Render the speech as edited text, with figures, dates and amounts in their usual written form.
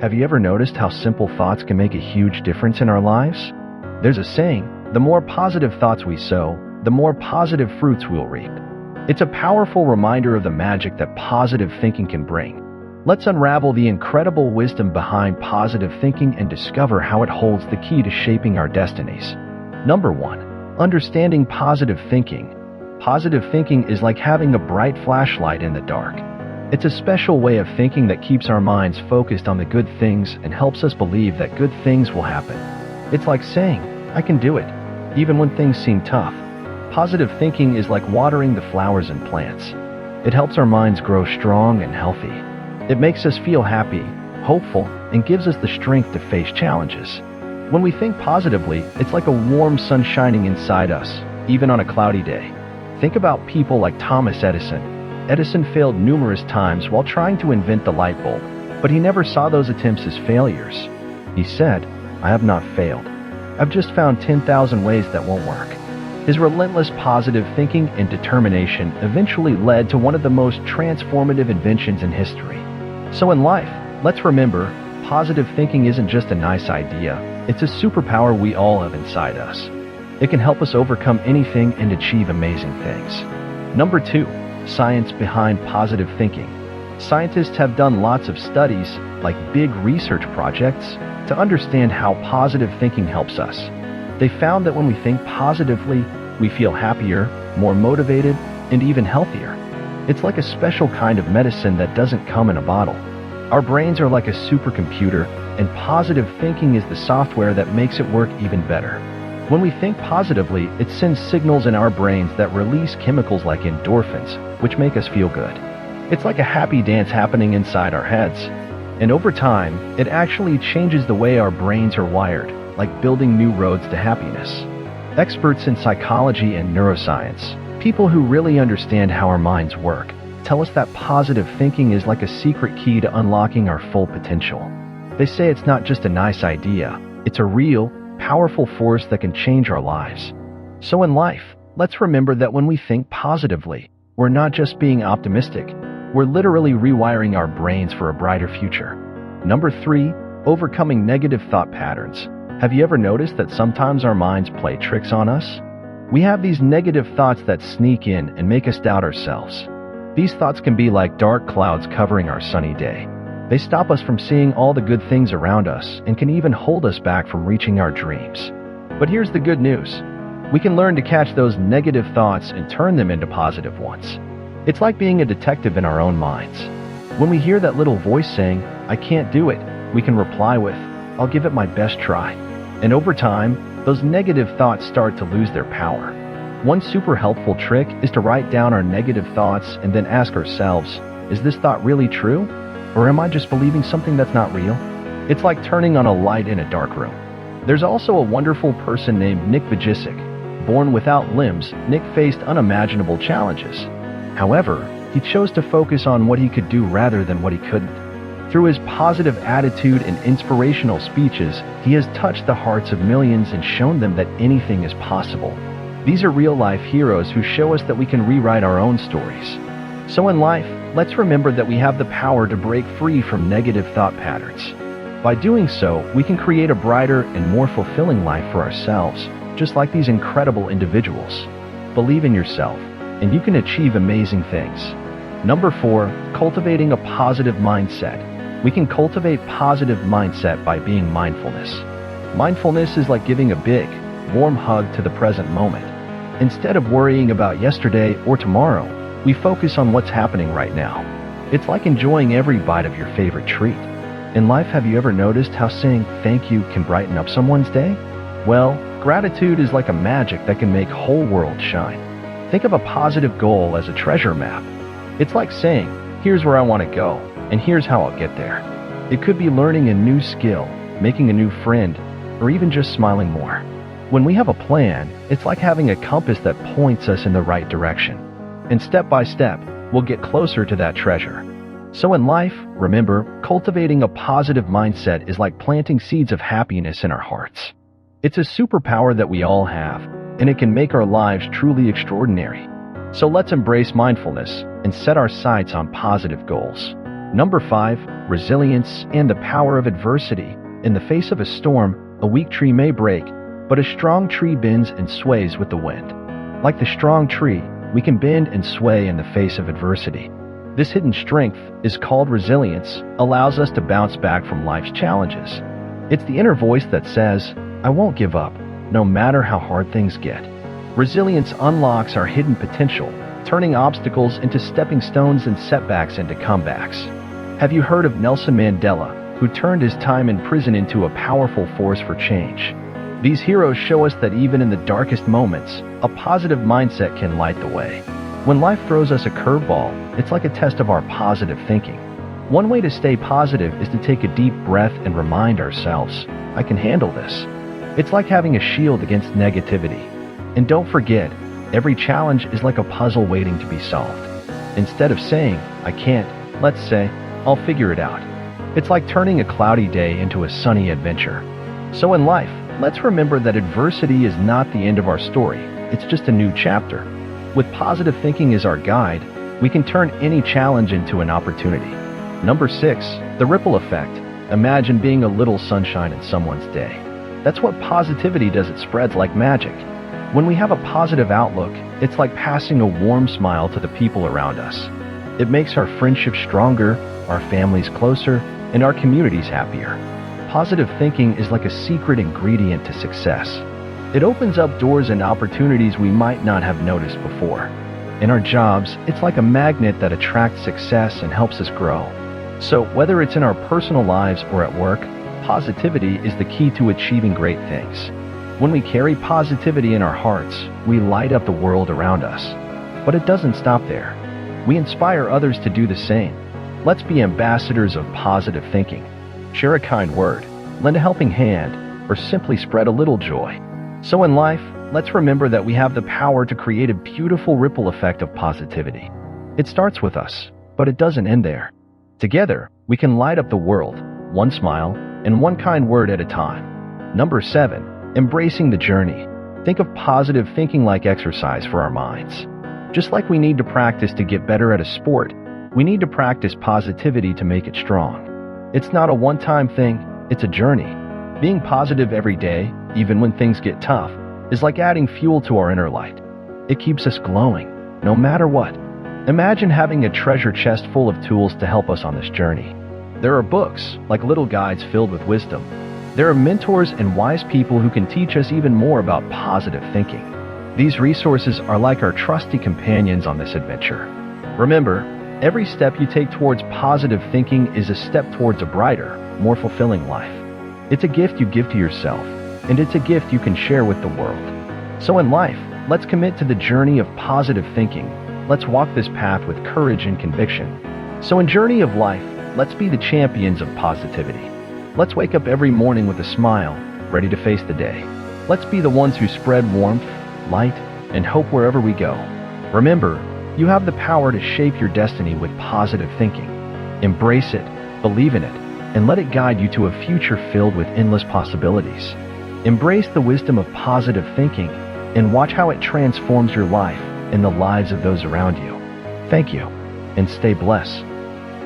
Have you ever noticed how simple thoughts can make a huge difference in our lives? There's a saying, the more positive thoughts we sow, the more positive fruits we'll reap. It's a powerful reminder of the magic that positive thinking can bring. Let's unravel the incredible wisdom behind positive thinking and discover how it holds the key to shaping our destinies. Number 1. Understanding positive thinking. Positive thinking is like having a bright flashlight in the dark. It's a special way of thinking that keeps our minds focused on the good things and helps us believe that good things will happen. It's like saying, I can do it, even when things seem tough. Positive thinking is like watering the flowers and plants. It helps our minds grow strong and healthy. It makes us feel happy, hopeful, and gives us the strength to face challenges. When we think positively, it's like a warm sun shining inside us, even on a cloudy day. Think about people like Thomas Edison. Edison failed numerous times while trying to invent the light bulb, but he never saw those attempts as failures. He said, I have not failed. I've just found 10,000 ways that won't work. His relentless positive thinking and determination eventually led to one of the most transformative inventions in history. So in life, let's remember, positive thinking isn't just a nice idea, it's a superpower we all have inside us. It can help us overcome anything and achieve amazing things. Number 2. Science behind positive thinking. Scientists have done lots of studies, like big research projects, to understand how positive thinking helps us. They found that when we think positively, we feel happier, more motivated, and even healthier. It's like a special kind of medicine that doesn't come in a bottle. Our brains are like a supercomputer, and positive thinking is the software that makes it work even better. When we think positively, it sends signals in our brains that release chemicals like endorphins, which make us feel good. It's like a happy dance happening inside our heads. And over time, it actually changes the way our brains are wired, like building new roads to happiness. Experts in psychology and neuroscience, people who really understand how our minds work, tell us that positive thinking is like a secret key to unlocking our full potential. They say it's not just a nice idea, it's a real, powerful force that can change our lives. So in life, let's remember that when we think positively, we're not just being optimistic, we're literally rewiring our brains for a brighter future. Number 3. Overcoming negative thought patterns. Have you ever noticed that sometimes our minds play tricks on us? We have these negative thoughts that sneak in and make us doubt ourselves. These thoughts can be like dark clouds covering our sunny day. They stop us from seeing all the good things around us and can even hold us back from reaching our dreams. But here's the good news. We can learn to catch those negative thoughts and turn them into positive ones. It's like being a detective in our own minds. When we hear that little voice saying, I can't do it, we can reply with, I'll give it my best try. And over time, those negative thoughts start to lose their power. One super helpful trick is to write down our negative thoughts and then ask ourselves, is this thought really true? Or am I just believing something that's not real? It's like turning on a light in a dark room. There's also a wonderful person named Nick Vujicic. Born without limbs, Nick faced unimaginable challenges. However, he chose to focus on what he could do rather than what he couldn't. Through his positive attitude and inspirational speeches, he has touched the hearts of millions and shown them that anything is possible. These are real-life heroes who show us that we can rewrite our own stories. So in life, let's remember that we have the power to break free from negative thought patterns. By doing so, we can create a brighter and more fulfilling life for ourselves, just like these incredible individuals. Believe in yourself, and you can achieve amazing things. Number 4, cultivating a positive mindset. We can cultivate positive mindset by being mindfulness. Mindfulness is like giving a big, warm hug to the present moment. Instead of worrying about yesterday or tomorrow, we focus on what's happening right now. It's like enjoying every bite of your favorite treat. In life, have you ever noticed how saying thank you can brighten up someone's day? Well, gratitude is like a magic that can make whole world shine. Think of a positive goal as a treasure map. It's like saying, here's where I want to go, and here's how I'll get there. It could be learning a new skill, making a new friend, or even just smiling more. When we have a plan, it's like having a compass that points us in the right direction. And step by step, we'll get closer to that treasure. So in life, remember, cultivating a positive mindset is like planting seeds of happiness in our hearts. It's a superpower that we all have, and it can make our lives truly extraordinary. So let's embrace mindfulness and set our sights on positive goals. Number 5. Resilience and the power of adversity. In the face of a storm, a weak tree may break, but a strong tree bends and sways with the wind. Like the strong tree, we can bend and sway in the face of adversity. This hidden strength is called resilience, allows us to bounce back from life's challenges. It's the inner voice that says, I won't give up, no matter how hard things get. Resilience unlocks our hidden potential, turning obstacles into stepping stones and setbacks into comebacks. Have you heard of Nelson Mandela, who turned his time in prison into a powerful force for change? These heroes show us that even in the darkest moments, a positive mindset can light the way. When life throws us a curveball, it's like a test of our positive thinking. One way to stay positive is to take a deep breath and remind ourselves, I can handle this. It's like having a shield against negativity. And don't forget, every challenge is like a puzzle waiting to be solved. Instead of saying, I can't, let's say, I'll figure it out. It's like turning a cloudy day into a sunny adventure. So in life, let's remember that adversity is not the end of our story. It's just a new chapter. With positive thinking as our guide, we can turn any challenge into an opportunity. Number 6. The ripple effect. Imagine being a little sunshine in someone's day. That's what positivity does. It spreads like magic. When we have a positive outlook, it's like passing a warm smile to the people around us. It makes our friendships stronger, our families closer, and our communities happier. Positive thinking is like a secret ingredient to success. It opens up doors and opportunities we might not have noticed before. In our jobs, it's like a magnet that attracts success and helps us grow. So whether it's in our personal lives or at work, positivity is the key to achieving great things. When we carry positivity in our hearts, we light up the world around us. But it doesn't stop there. We inspire others to do the same. Let's be ambassadors of positive thinking. Share a kind word, lend a helping hand, or simply spread a little joy. So in life, let's remember that we have the power to create a beautiful ripple effect of positivity. It starts with us, but it doesn't end there. Together, we can light up the world, one smile and one kind word at a time. Number 7. Embracing the journey. Think of positive thinking like exercise for our minds. Just like we need to practice to get better at a sport, we need to practice positivity to make it strong. It's not a one-time thing, it's a journey. Being positive every day, even when things get tough, is like adding fuel to our inner light. It keeps us glowing, no matter what. Imagine having a treasure chest full of tools to help us on this journey. There are books, like little guides filled with wisdom. There are mentors and wise people who can teach us even more about positive thinking. These resources are like our trusty companions on this adventure. Remember, every step you take towards positive thinking is a step towards a brighter, more fulfilling life. It's a gift you give to yourself, and it's a gift you can share with the world. So in life, let's commit to the journey of positive thinking. Let's walk this path with courage and conviction. So in Journey of Life, let's be the champions of positivity. Let's wake up every morning with a smile, ready to face the day. Let's be the ones who spread warmth, light, and hope wherever we go. Remember, you have the power to shape your destiny with positive thinking. Embrace it, believe in it, and let it guide you to a future filled with endless possibilities. Embrace the wisdom of positive thinking and watch how it transforms your life and the lives of those around you. Thank you, and stay blessed.